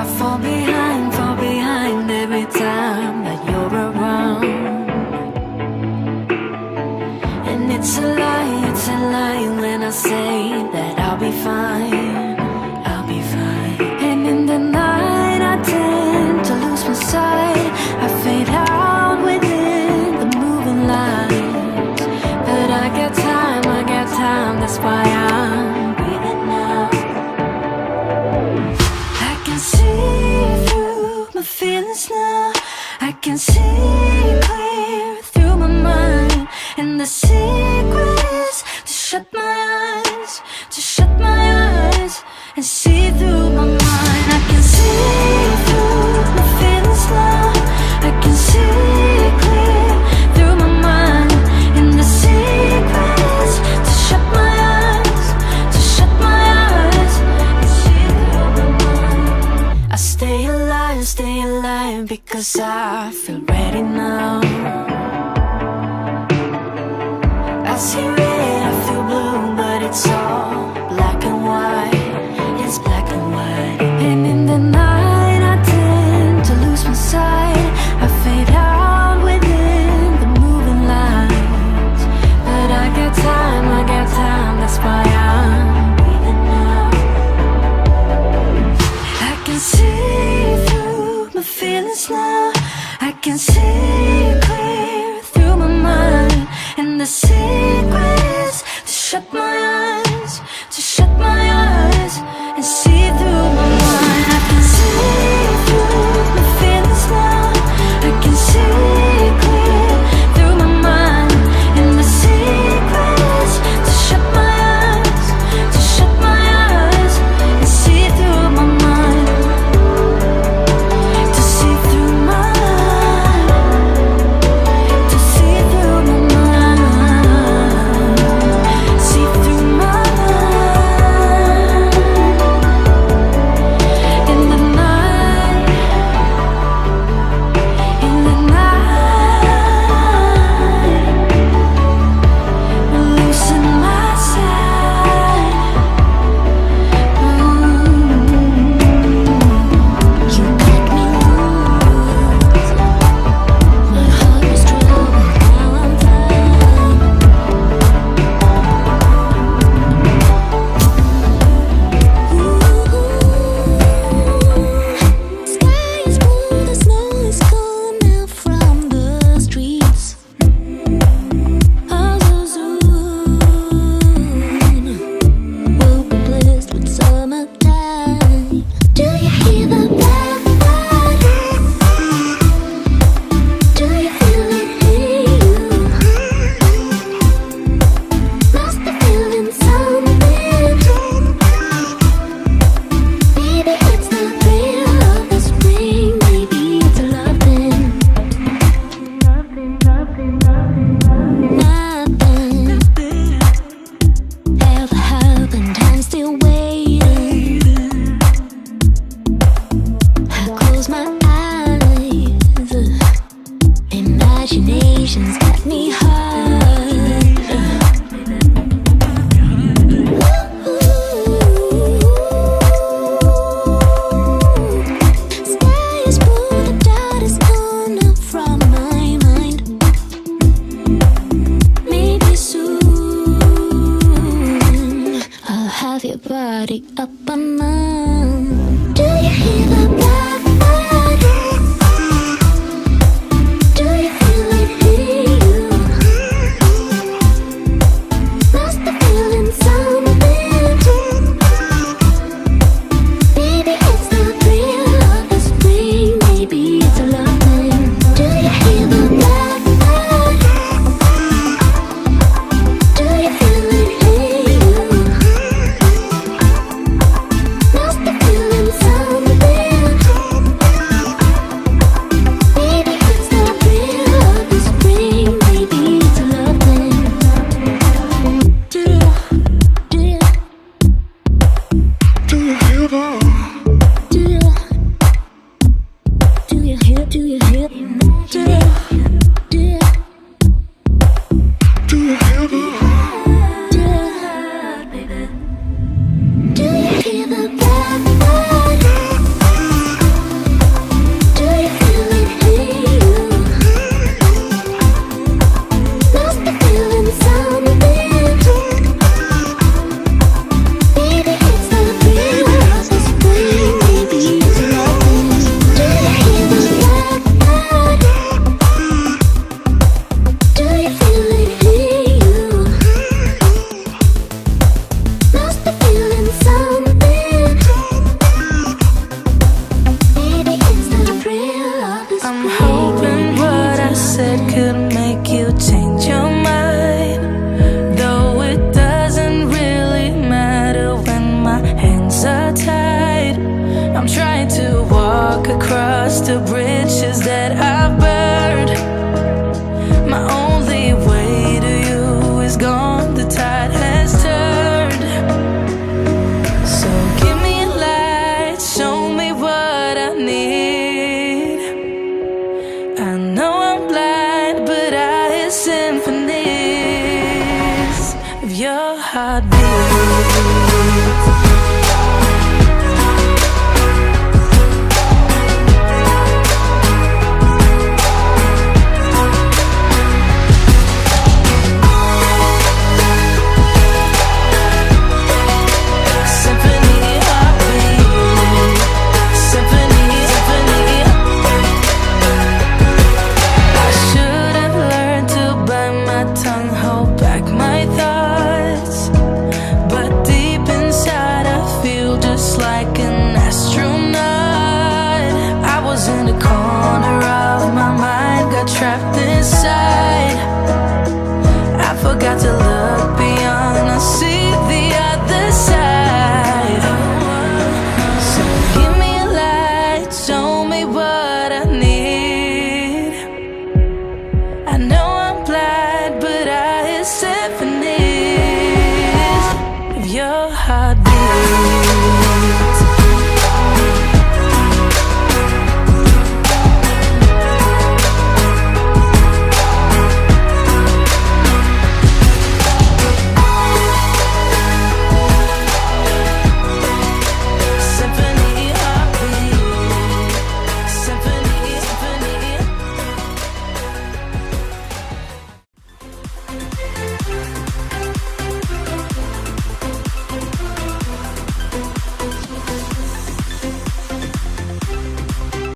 I fall behind every time that you're around. And it's a lie when I say that I'll be fine, I'll be fine. And in the night I tend to lose my sight, I fade out within the moving lights. But I got time, that's why I'm breathing now. I can see through my feelings now, I can see clear through my mind. And the secret is to shut my eyes, to shut my eyes and see through my mind. I can see through my feelings now, I can see clear through my mind. And the secret is to shut my eyes, to shut my eyes and see through my mind. I stay alive because I feel ready now. I see red, I feel blue, but it's all black and white. It's black and white. And in the night I tend to lose my sight, I fade out within the moving lights. But I got time, that's why I'm breathing now. I can see through my feelings now, I can see clear through my mind. And the secret is to shut my eyes, to shut my eyes and see through my mind. I can see through my feelings now, I can see clear through my mind. And the secret is to shut my eyes, to shut my eyes and see through my mind, to see through my mind, to see through my mind, see through my mind. In the night, in the night, I'm losing my sight. You got me loose, my heart was troubled, now I'm fine. Sky is blue, the snow is gone now from the streets. Oh, so soon we'll be blessed with summertime. Do you hear the blackbird? Do you feel it in you? Must be feeling something. Maybe it's the thrill of the spring, maybe it's a loving. Nothing ever happened, I'm still waiting. I close my eyes, imagination's got me hard. Sky is blue, the doubt is gone now from my mind. Maybe soon I'll have your body up on mine. Do you hear the blackbird? Do you feel it in you? walk across the bridges that I've burned. My only way to you is gone, the tide has turned. So give me a light, show me what I need. I know I'm blind, but I hear symphonies of your heartbeat. Like an astronaut, I was in the corner of my mind, got trapped inside.